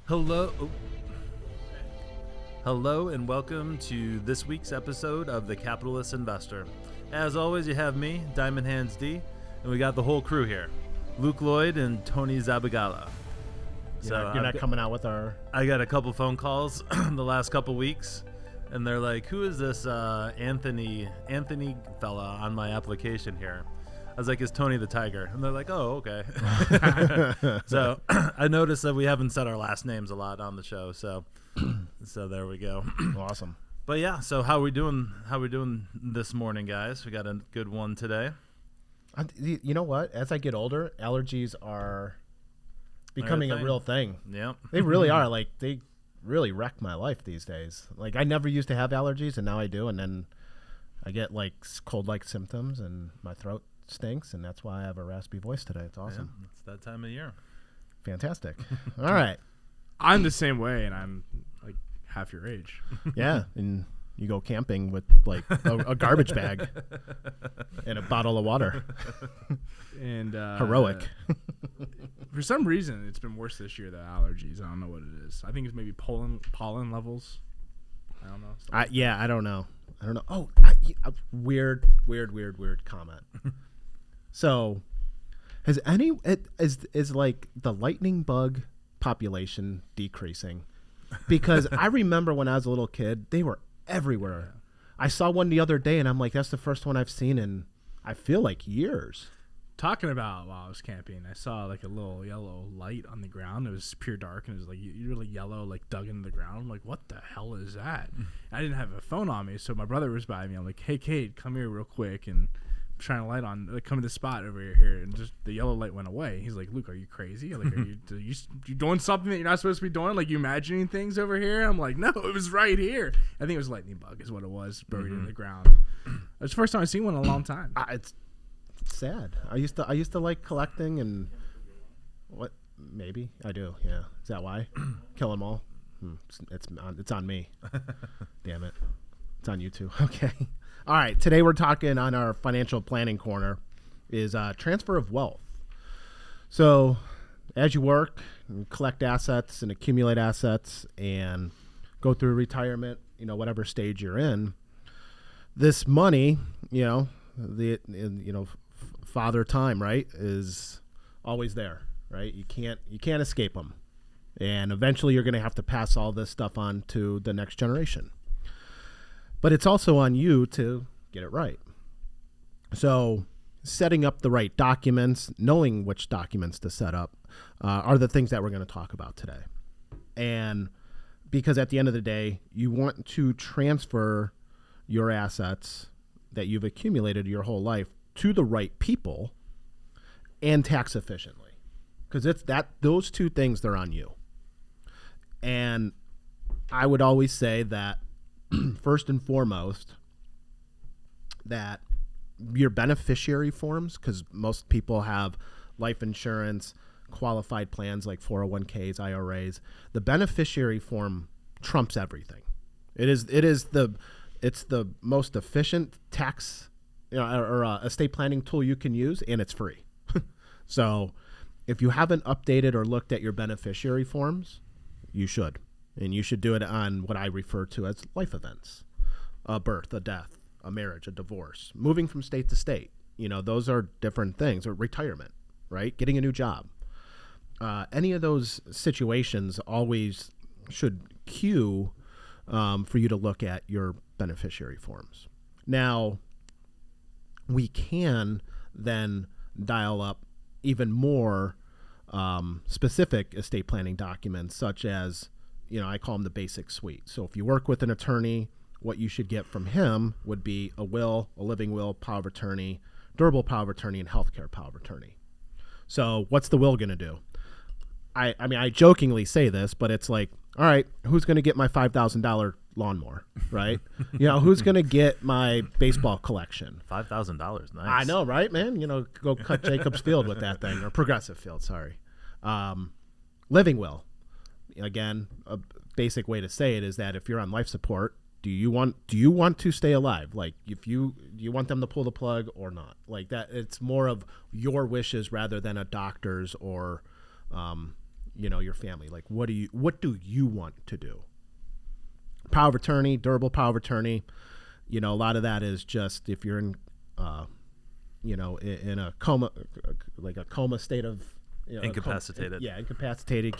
Hello. Hello and welcome to this week's episode of The Capitalist Investor. As always, you have me, Diamond Hands D, and we got the whole crew here. Luke Lloyd and Tony Zabagala. You're not coming out with our... I got a couple phone calls the last couple weeks, and they're like, who is this Anthony fella on my application here? I was like, it's Tony the Tiger. And they're like, oh, okay. So I noticed that we haven't said our last names a lot on the show. So there we go. Awesome. But yeah, so how we doing this morning, guys? We got a good one today. You know what? As I get older, allergies are becoming a real thing. Yep. They really are. Like, they really wreck my life these days. Like, I never used to have allergies, and now I do. And then I get, like, cold-like symptoms, and my throat stinks, and that's why I have a raspy voice today. It's awesome. Yeah, it's that time of year. Fantastic. All right. I'm the same way, and I'm like half your age. Yeah, and you go camping with like a garbage bag and a bottle of water. And heroic. For some reason, it's been worse this year than allergies. I don't know what it is. I think it's maybe pollen levels. I don't know. I don't know. Oh, weird comment. So, is like the lightning bug population decreasing? Because I remember when I was a little kid, they were everywhere. Yeah. I saw one the other day, and I'm like, that's the first one I've seen in, I feel like, years. Talking about while I was camping, I saw like a little yellow light on the ground. It was pure dark, and it was like really yellow, like dug into the ground. I'm like, what the hell is that? I didn't have a phone on me, so my brother was by me. I'm like, hey, Kate, come here real quick, and shine a light on, like, come to the spot over here, and just the yellow light went away. He's like, Luke, are you crazy? Like, are you doing something that you're not supposed to be doing? Like, you imagining things over here? I'm like, no, it was right here. I think it was a lightning bug is what it was, buried in the ground. It's the first time I've seen one in a long time. It's sad. I used to like collecting, and what? Maybe I do. Yeah, is that why? Kill them all. It's on me. Damn it. It's on you too. Okay. All right. Today we're talking on our financial planning corner is transfer of wealth. So as you work and collect assets and accumulate assets and go through retirement, whatever stage you're in, this money, father time, right, is always there, right? You can't escape them. And eventually you're going to have to pass all this stuff on to the next generation. But it's also on you to get it right. So setting up the right documents, knowing which documents to set up, are the things that we're going to talk about today. And because at the end of the day, you want to transfer your assets that you've accumulated your whole life to the right people and tax efficiently. Because those two things, they're on you. And I would always say that first and foremost, that your beneficiary forms, because most people have life insurance, qualified plans like 401ks, IRAs. The beneficiary form trumps everything. It's the most efficient tax or estate planning tool you can use, and it's free. So if you haven't updated or looked at your beneficiary forms, you should. And you should do it on what I refer to as life events: a birth, a death, a marriage, a divorce, moving from state to state. Those are different things. Or retirement, right? Getting a new job. Any of those situations always should cue for you to look at your beneficiary forms. Now, we can then dial up even more specific estate planning documents, such as, I call them the basic suite. So if you work with an attorney, what you should get from him would be a will, a living will, power of attorney, durable power of attorney, and healthcare power of attorney. So what's the will going to do? I jokingly say this, but it's like, all right, who's going to get my $5,000 lawnmower, right? Who's going to get my baseball collection? $5,000, nice. I know, right, man? Go cut Jacobs Field with that thing, or Progressive Field, sorry. Living will. Again, a basic way to say it is that if you're on life support, do you want to stay alive? Like, do you want them to pull the plug or not? Like that, it's more of your wishes rather than a doctor's or your family. Like, what do you want to do? Power of attorney, durable power of attorney. A lot of that is just if you're in, in a coma, like a coma state of incapacitated. Incapacitated,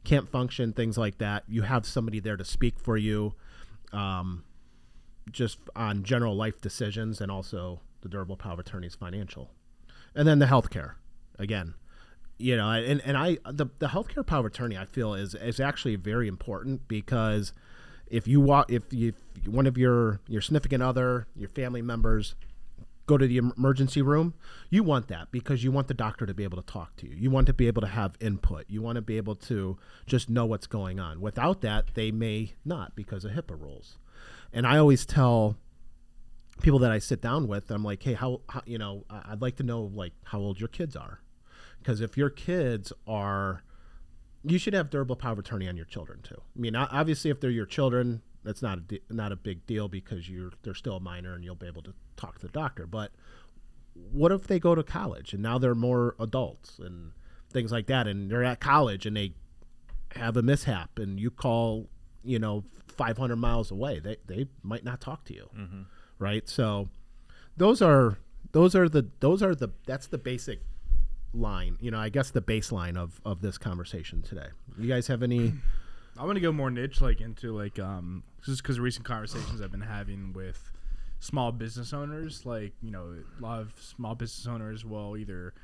can't function, things like that. You have somebody there to speak for you, just on general life decisions, and also the durable power of attorney is financial, and then the healthcare. Again, the healthcare power of attorney I feel is actually very important, because if one of your significant other, your family members go to the emergency room, you want that because you want the doctor to be able to talk to you. You want to be able to have input. You want to be able to just know what's going on. Without that, they may not, because of HIPAA rules. And I always tell people that I sit down with, I'm like, hey, how I'd like to know like how old your kids are. Because if your kids are, you should have durable power of attorney on your children too. I mean, obviously if they're your children, that's not a big deal, because they're still a minor and you'll be able to talk to the doctor. But what if they go to college and now they're more adults and things like that, and they're at college and they have a mishap and you call, 500 miles away, they might not talk to you. Mm-hmm. Right? So that's the basic line, I guess the baseline of this conversation today. You guys have any? I want to go more niche, like into like just because of recent conversations I've been having with small business owners. Like, a lot of small business owners will either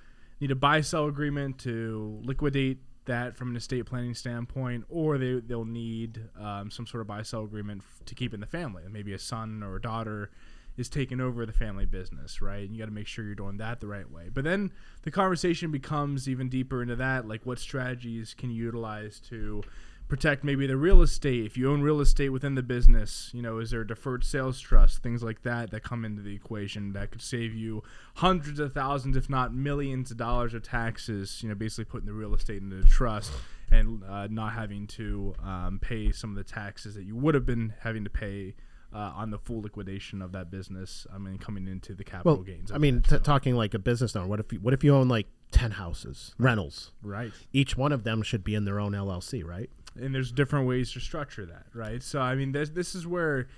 need a buy-sell agreement to liquidate that from an estate planning standpoint, or they'll need some sort of buy-sell agreement to keep in the family. Maybe a son or a daughter is taking over the family business, right? And you got to make sure you're doing that the right way. But then the conversation becomes even deeper into that, like what strategies can you utilize to protect maybe the real estate? If you own real estate within the business, is there a deferred sales trust, things like that come into the equation that could save you hundreds of thousands, if not millions of dollars of taxes, basically putting the real estate into the trust and not having to pay some of the taxes that you would have been having to pay on the full liquidation of that business. I mean, coming into the capital gains. I mean, talking like a business owner, what if you own like 10 houses, rentals? Right. Each one of them should be in their own LLC, right? And there's different ways to structure that, right? So, I mean, this is where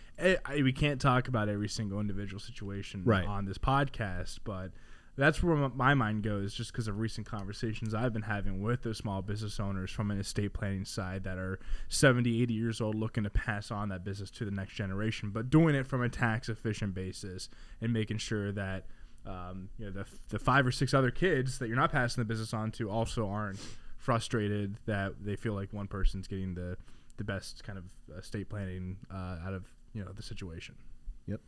we can't talk about every single individual situation on this podcast, but that's where my mind goes, just because of recent conversations I've been having with those small business owners from an estate planning side that are 70, 80 years old, looking to pass on that business to the next generation, but doing it from a tax-efficient basis and making sure that the 5 or 6 other kids that you're not passing the business on to also aren't frustrated that they feel like one person's getting the best kind of estate planning out of the situation. Yep.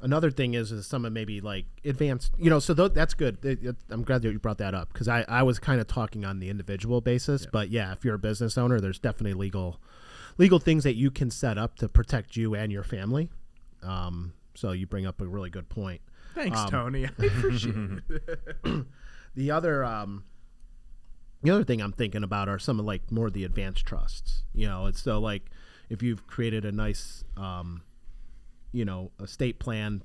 Another thing is someone maybe like advanced, so that's good. I'm glad that you brought that up, because I was kind of talking on the individual basis. But yeah, if you're a business owner, there's definitely legal things that you can set up to protect you and your family. So you bring up a really good point. Thanks, Tony. I appreciate it. The other thing I'm thinking about are some of like more of the advanced trusts. It's so like if you've created a nice estate plan,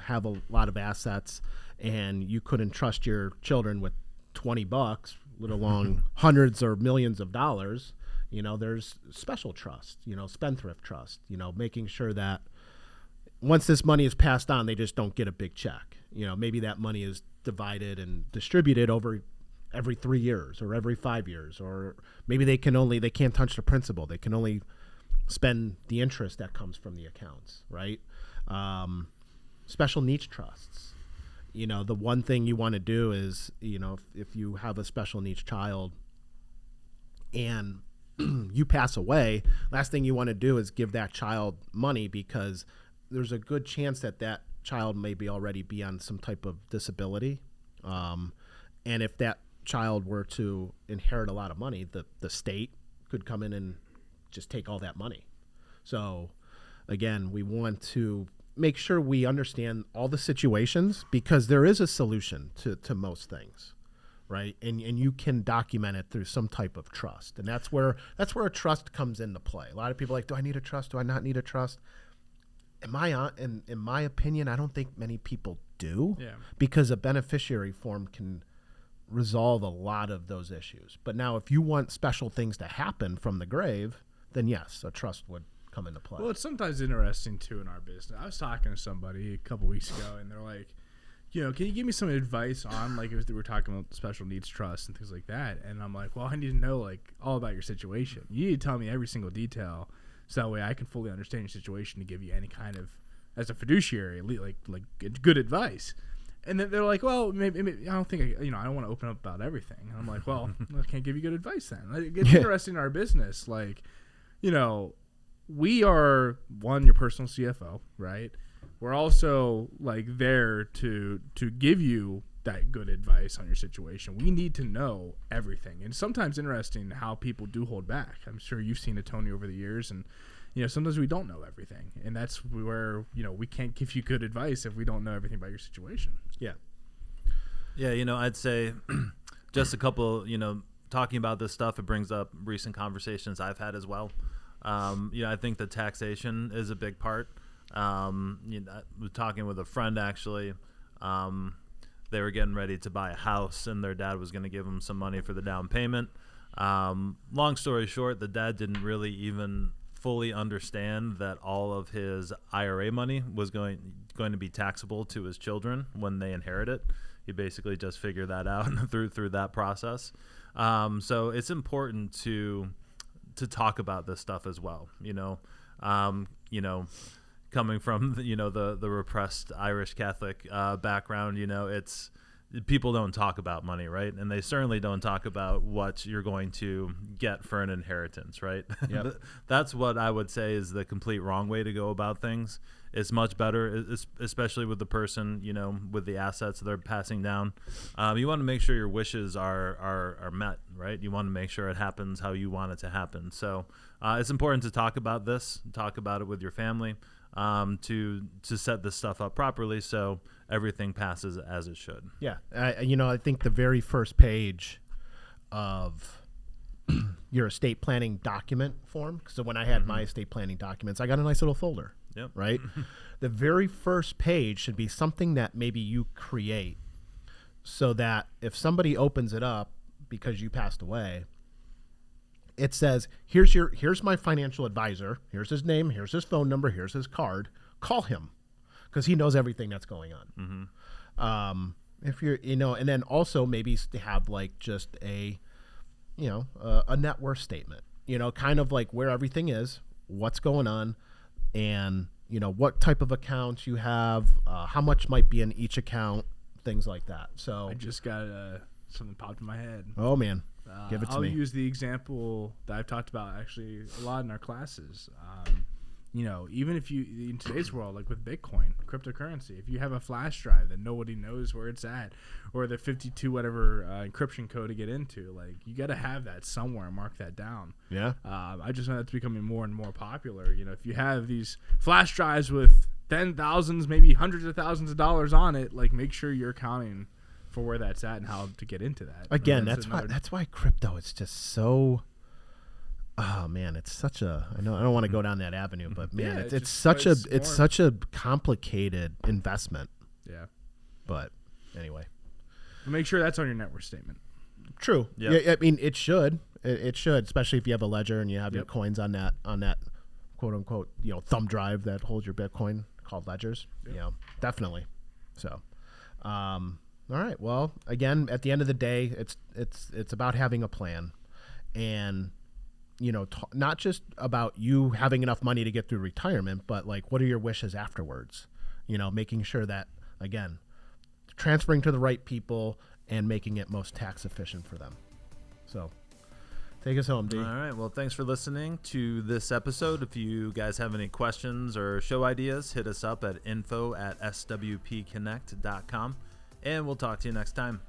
have a lot of assets, and you couldn't trust your children with $20, let alone hundreds or millions of dollars, there's special trust, spendthrift trust, making sure that once this money is passed on, they just don't get a big check. Maybe that money is divided and distributed over every 3 years or every 5 years, or maybe they can't touch the principal. They can only spend the interest that comes from the accounts, right? Special needs trusts. The one thing you want to do is, if you have a special needs child and you pass away, last thing you want to do is give that child money, because there's a good chance that child may already be on some type of disability. And if that child were to inherit a lot of money, the state could come in and just take all that money. So again, we want to make sure we understand all the situations, because there is a solution to most things, right? And you can document it through some type of trust. And that's where a trust comes into play. A lot of people are like, do I need a trust? Do I not need a trust? In my opinion, I don't think many people do, because a beneficiary form can resolve a lot of those issues. But now if you want special things to happen from the grave, then yes, a trust would come into play. Well, it's sometimes interesting too in our business. I was talking to somebody a couple weeks ago, and they're like, can you give me some advice on, like, if we were talking about special needs trust and things like that? And I'm like, well, I need to know, like, all about your situation. You need to tell me every single detail, so that way I can fully understand your situation to give you any kind of, as a fiduciary, like good advice. And then they're like, well, maybe I don't think I don't want to open up about everything. And I'm like, well, I can't give you good advice then. Like, it's interesting in our business, like, we are, one, your personal CFO, right? We're also, like, there to give you that good advice on your situation. We need to know everything. And sometimes interesting how people do hold back. I'm sure you've seen it, Tony, over the years. And, sometimes we don't know everything. And that's where, we can't give you good advice if we don't know everything about your situation. Yeah. Yeah, I'd say just a couple, talking about this stuff, it brings up recent conversations I've had as well. I think the taxation is a big part. I was talking with a friend, actually. They were getting ready to buy a house, and their dad was going to give them some money for the down payment. Long story short, the dad didn't really even fully understand that all of his IRA money was going to be taxable to his children when they inherit it. He basically just figured that out through that process. So it's important to talk about this stuff as well. Coming from the repressed Irish Catholic background, it's people don't talk about money, right? And they certainly don't talk about what you're going to get for an inheritance, right? Yep. That's what I would say is the complete wrong way to go about things. It's much better, especially with the person, with the assets they're passing down. You want to make sure your wishes are met, right? You want to make sure it happens how you want it to happen. So it's important to talk about this, talk about it with your family, to set this stuff up properly so everything passes as it should. Yeah. I think the very first page of your estate planning document form, so when I had my estate planning documents, I got a nice little folder. Yep. Right? The very first page should be something that maybe you create so that if somebody opens it up because you passed away, it says, here's my financial advisor. Here's his name. Here's his phone number. Here's his card. Call him because he knows everything that's going on. Mm-hmm. If you're, and then also maybe have like just a net worth statement, kind of like where everything is, what's going on, and what type of accounts you have, how much might be in each account, things like that. So I just got something popped in my head. Oh man, give it to me. I'll use the example that I've talked about actually a lot in our classes. Even if you, in today's world, like with Bitcoin, cryptocurrency, if you have a flash drive that nobody knows where it's at, or the 52 whatever encryption code to get into, like, you got to have that somewhere and mark that down. Yeah. I just know that's becoming more and more popular. If you have these flash drives with thousands, maybe hundreds of thousands of dollars on it, like, make sure you're accounting for where that's at and how to get into that. Again, that's why crypto is just so. Oh man, it's such a. I don't want to go down that avenue, but man, it's such a complicated investment. Yeah. But anyway, make sure that's on your net worth statement. True. Yep. Yeah. I mean, it should. It should, especially if you have a ledger and you have your coins on that quote unquote thumb drive that holds your Bitcoin, called ledgers. Yep. Definitely. So, all right. Well, again, at the end of the day, it's about having a plan, and not just about you having enough money to get through retirement, but like, what are your wishes afterwards? Making sure that, again, transferring to the right people and making it most tax efficient for them. So take us home, D. All right. Well, thanks for listening to this episode. If you guys have any questions or show ideas, hit us up at info@swpconnect.com, and we'll talk to you next time.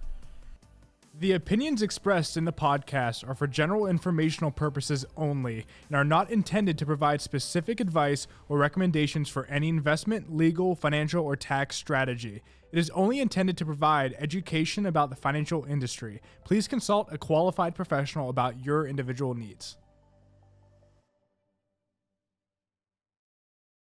The opinions expressed in the podcast are for general informational purposes only and are not intended to provide specific advice or recommendations for any investment, legal, financial, or tax strategy. It is only intended to provide education about the financial industry. Please consult a qualified professional about your individual needs.